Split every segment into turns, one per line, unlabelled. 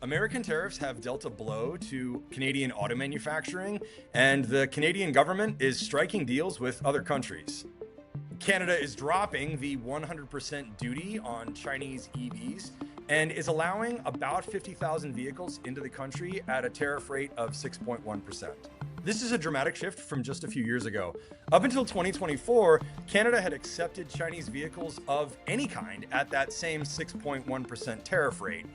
American tariffs have dealt a blow to Canadian auto manufacturing, and the Canadian government is striking deals with other countries. Canada is dropping the 100% duty on Chinese EVs and is allowing about 50,000 vehicles into the country at a tariff rate of 6.1%. This is a dramatic shift from just a few years ago. Up until 2024, Canada had accepted Chinese vehicles of any kind at that same 6.1% tariff rate.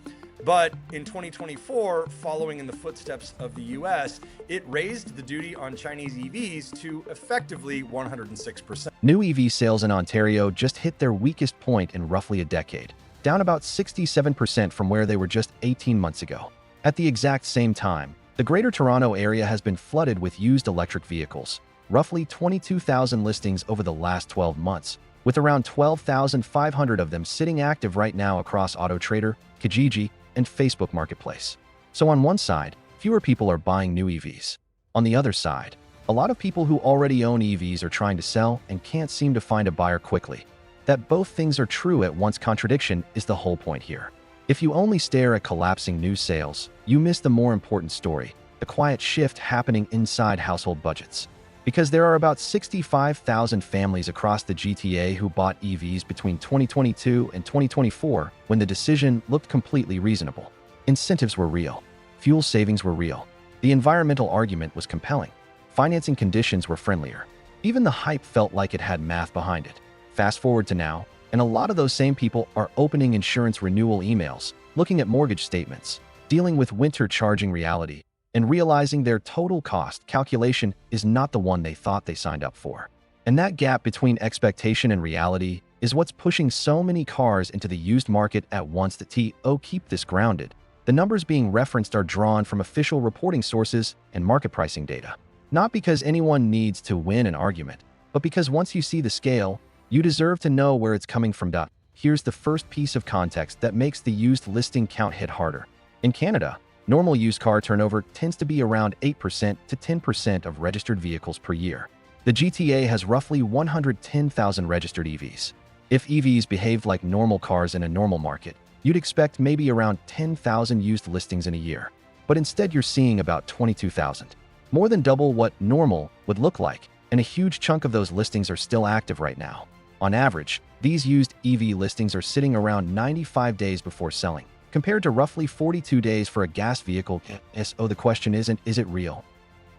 But in 2024, following in the footsteps of the US, it raised the duty on Chinese EVs to effectively 106%.
New EV sales in Ontario just hit their weakest point in roughly a decade, down about 67% from where they were just 18 months ago. At the exact same time, the Greater Toronto area has been flooded with used electric vehicles, roughly 22,000 listings over the last 12 months, with around 12,500 of them sitting active right now across AutoTrader, Kijiji, and Facebook Marketplace. So on one side, fewer people are buying new EVs. On the other side, a lot of people who already own EVs are trying to sell and can't seem to find a buyer quickly. That both things are true at once contradiction is the whole point here. If you only stare at collapsing new sales, you miss the more important story, the quiet shift happening inside household budgets. Because there are about 65,000 families across the GTA who bought EVs between 2022 and 2024 when the decision looked completely reasonable. Incentives were real. Fuel savings were real. The environmental argument was compelling. Financing conditions were friendlier. Even the hype felt like it had math behind it. Fast forward to now, and a lot of those same people are opening insurance renewal emails, looking at mortgage statements, dealing with winter charging reality, and realizing their total cost calculation is not the one they thought they signed up for. And that gap between expectation and reality is what's pushing so many cars into the used market at once. Keep this grounded. The numbers being referenced are drawn from official reporting sources and market pricing data. Not because anyone needs to win an argument, but because once you see the scale, you deserve to know where it's coming from. Here's the first piece of context that makes the used listing count hit harder. In Canada, normal used car turnover tends to be around 8% to 10% of registered vehicles per year. The GTA has roughly 110,000 registered EVs. If EVs behaved like normal cars in a normal market, you'd expect maybe around 10,000 used listings in a year. But instead you're seeing about 22,000. More than double what normal would look like, and a huge chunk of those listings are still active right now. On average, these used EV listings are sitting around 95 days before selling, compared to roughly 42 days for a gas vehicle. So the question isn't, is it real?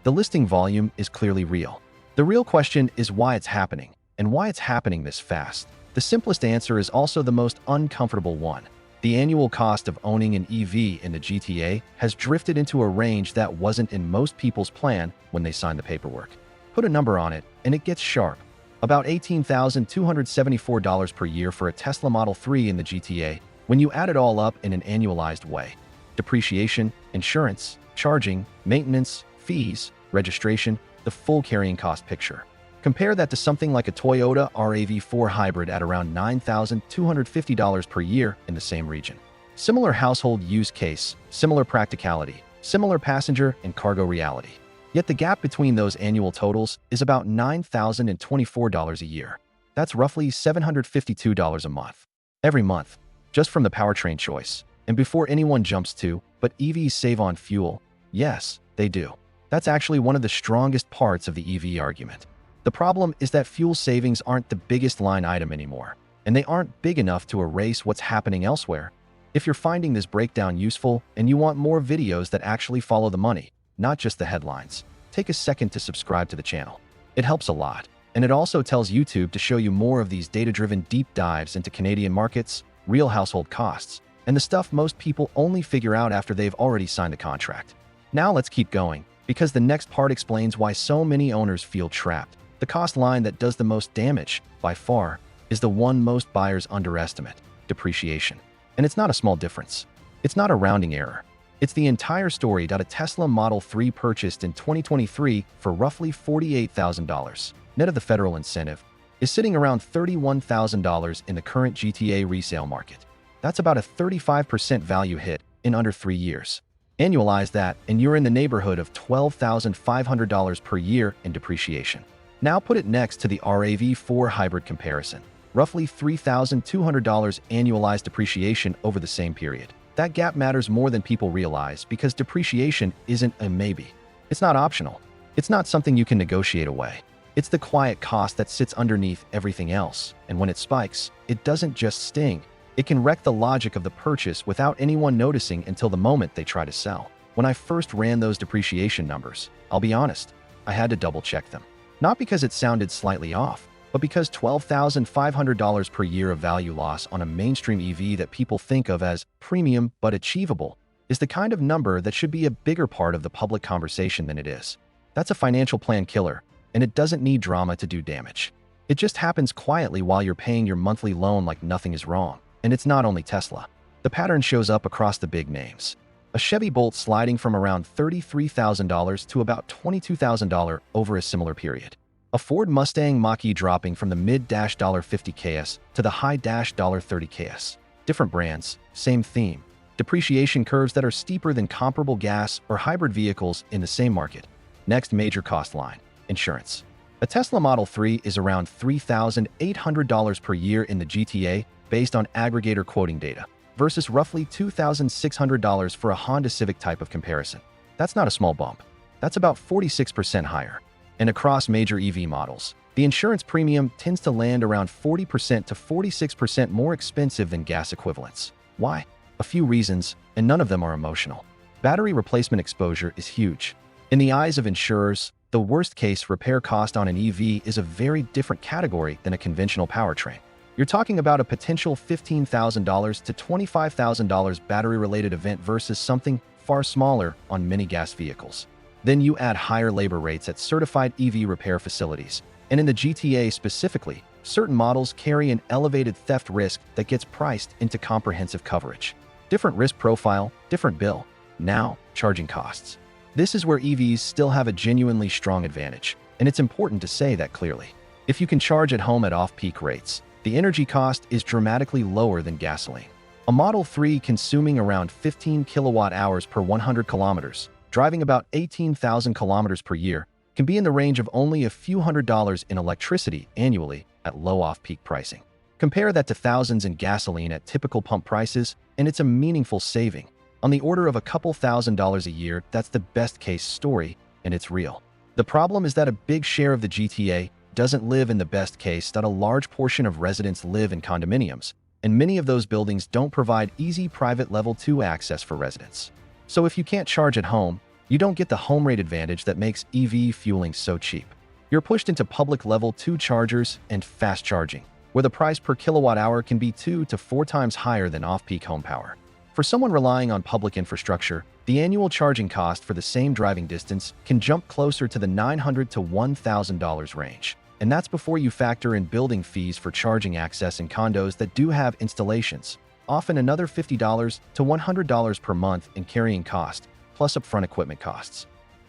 The listing volume is clearly real. The real question is why it's happening, and why it's happening this fast. The simplest answer is also the most uncomfortable one. The annual cost of owning an EV in the GTA has drifted into a range that wasn't in most people's plan when they signed the paperwork. Put a number on it, and it gets sharp. About $18,274 per year for a Tesla Model 3 in the GTA, when you add it all up in an annualized way. Depreciation, insurance, charging, maintenance, fees, registration, the full carrying cost picture. Compare that to something like a Toyota RAV4 hybrid at around $9,250 per year in the same region. Similar household use case, similar practicality, similar passenger and cargo reality. Yet the gap between those annual totals is about $9,024 a year. That's roughly $752 a month. Every month, just from the powertrain choice. And before anyone jumps to, but EVs save on fuel. Yes, they do. That's actually one of the strongest parts of the EV argument. The problem is that fuel savings aren't the biggest line item anymore, and they aren't big enough to erase what's happening elsewhere. If you're finding this breakdown useful and you want more videos that actually follow the money, not just the headlines, take a second to subscribe to the channel. It helps a lot, and it also tells YouTube to show you more of these data-driven deep dives into Canadian markets, real household costs, and the stuff most people only figure out after they've already signed the contract. Now let's keep going, because the next part explains why so many owners feel trapped. The cost line that does the most damage, by far, is the one most buyers underestimate: depreciation. And it's not a small difference. It's not a rounding error. It's the entire story. A Tesla Model 3 purchased in 2023 for roughly $48,000, net of the federal incentive, is sitting around $31,000 in the current GTA resale market. That's about a 35% value hit in under 3 years. Annualize that, and you're in the neighborhood of $12,500 per year in depreciation. Now put it next to the RAV4 hybrid comparison. Roughly $3,200 annualized depreciation over the same period. That gap matters more than people realize because depreciation isn't a maybe. It's not optional. It's not something you can negotiate away. It's the quiet cost that sits underneath everything else, and when it spikes, it doesn't just sting. It can wreck the logic of the purchase without anyone noticing until the moment they try to sell. When I first ran those depreciation numbers, I'll be honest, I had to double-check them. Not because it sounded slightly off, but because $12,500 per year of value loss on a mainstream EV that people think of as premium but achievable is the kind of number that should be a bigger part of the public conversation than it is. That's a financial plan killer, and it doesn't need drama to do damage. It just happens quietly while you're paying your monthly loan like nothing is wrong. And it's not only Tesla. The pattern shows up across the big names. A Chevy Bolt sliding from around $33,000 to about $22,000 over a similar period. A Ford Mustang Mach-E dropping from the mid-$50 KS to the high-$30 KS. Different brands, same theme. Depreciation curves that are steeper than comparable gas or hybrid vehicles in the same market. Next major cost line, insurance. A Tesla Model 3 is around $3,800 per year in the GTA based on aggregator quoting data, versus roughly $2,600 for a Honda Civic type of comparison. That's not a small bump. That's about 46% higher. And across major EV models, the insurance premium tends to land around 40% to 46% more expensive than gas equivalents. Why? A few reasons, and none of them are emotional. Battery replacement exposure is huge. In the eyes of insurers, the worst-case repair cost on an EV is a very different category than a conventional powertrain. You're talking about a potential $15,000 to $25,000 battery-related event versus something far smaller on many gas vehicles. Then you add higher labor rates at certified EV repair facilities. And in the GTA specifically, certain models carry an elevated theft risk that gets priced into comprehensive coverage. Different risk profile, different bill. Now, charging costs. This is where EVs still have a genuinely strong advantage, and it's important to say that clearly. If you can charge at home at off-peak rates, the energy cost is dramatically lower than gasoline. A Model 3 consuming around 15 kilowatt-hours per 100 kilometers, driving about 18,000 kilometers per year, can be in the range of only a few $100s in electricity annually at low off-peak pricing. Compare that to thousands in gasoline at typical pump prices, and it's a meaningful saving. On the order of a couple $1,000s a year, that's the best-case story, and it's real. The problem is that a big share of the GTA doesn't live in the best case, that a large portion of residents live in condominiums, and many of those buildings don't provide easy private level 2 access for residents. So if you can't charge at home, you don't get the home rate advantage that makes EV fueling so cheap. You're pushed into public level 2 chargers and fast charging, where the price per kilowatt hour can be 2 to 4 times higher than off-peak home power. For someone relying on public infrastructure, the annual charging cost for the same driving distance can jump closer to the $900 to $1,000 range. And that's before you factor in building fees for charging access in condos that do have installations, often another $50 to $100 per month in carrying cost, plus upfront equipment costs.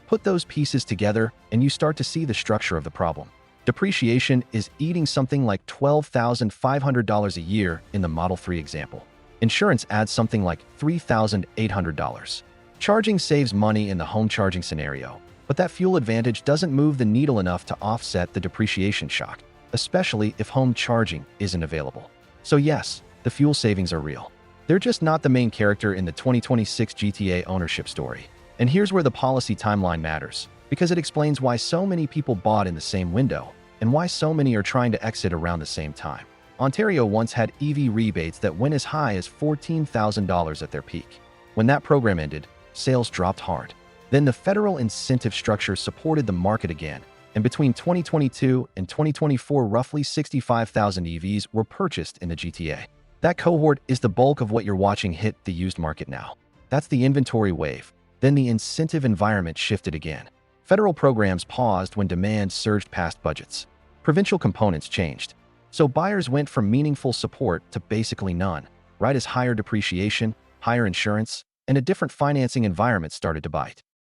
Put those pieces together, and you start to see the structure of the problem. Depreciation is eating something like $12,500 a year in the Model 3 example. Insurance adds something like $3,800. Charging saves money in the home charging scenario, but that fuel advantage doesn't move the needle enough to offset the depreciation shock, especially if home charging isn't available. So yes, the fuel savings are real. They're just not the main character in the 2026 GTA ownership story. And here's where the policy timeline matters, because it explains why so many people bought in the same window, and why so many are trying to exit around the same time. Ontario once had EV rebates that went as high as $14,000 at their peak. When that program ended, sales dropped hard. Then the federal incentive structure supported the market again, and between 2022 and 2024, roughly 65,000 EVs were purchased in the GTA. That cohort is the bulk of what you're watching hit the used market now. That's the inventory wave. Then the incentive environment shifted again. Federal programs paused when demand surged past budgets. Provincial components changed. So buyers went from meaningful support to basically none, right as higher depreciation, higher insurance, and a different financing environment started to bite.